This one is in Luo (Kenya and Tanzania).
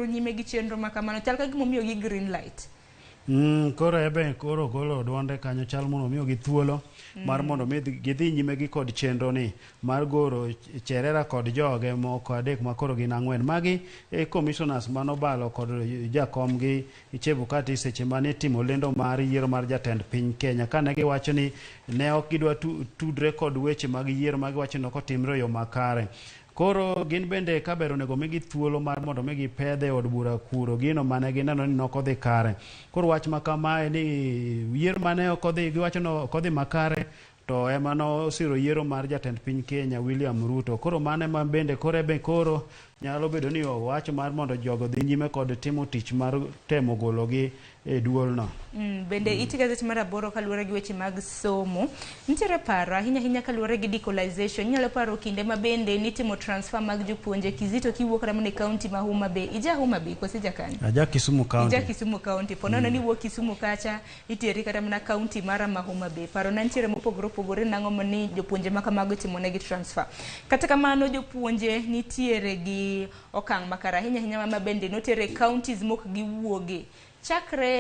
nyime gi chenro ma kamano chal ka gimomiyo gi green light. Koro ebe koro golo duonde kanyo chal mondo miyo gi thuolo mar mondo gidhi nyime gi kod chenro ni mar goro Cherera kod joge moko adek ma koro gin 4 magi commissioners manobalo kod jakom gi Chebukati seche mane timo lendo mar yiero mar jatend piny Kenya kane giwacho ni ne ok gidwa tudre kod weche mag yiero ma giwacho ni ok otimre yo makare. Koro gin bende kabero nego migi thuolo mar mondo migi pedhe od bura kuro gino mane gineno ni nokodhi kare. Koro wach ma kamae ni yiero mane okodhi giwacho no okodhi makare to ema no siro yiero mar jatend piny Kenya William Ruto. Koro mane ma bende koro nyalo bedo ni owacho mar mondo jogo dhi nyime kod timo tich mar temo gologi e duol no. Bende iti gazet mar 8 kaluwore gi weche mag somo nitiere paro ahinya kaluwore gi decolonization. Nyalo paro kinde ma bende nitimo transfer mag jopuonje Kizito kiwuok ramone county ma Homa Bay ija Homa Bay kosi jakani aja Kisumu county ija Kisumu county ponono ni wuok Kisumu kacha iteri kata mana county mara ma Homa Bay. Paro na nitiere mopogore nang'o mani jopuonje ma kamago timo negi transfer. Kata kamano jopuonje nitiere gi okang' makara ahinya ma bende notere counties mok giwuoge chakre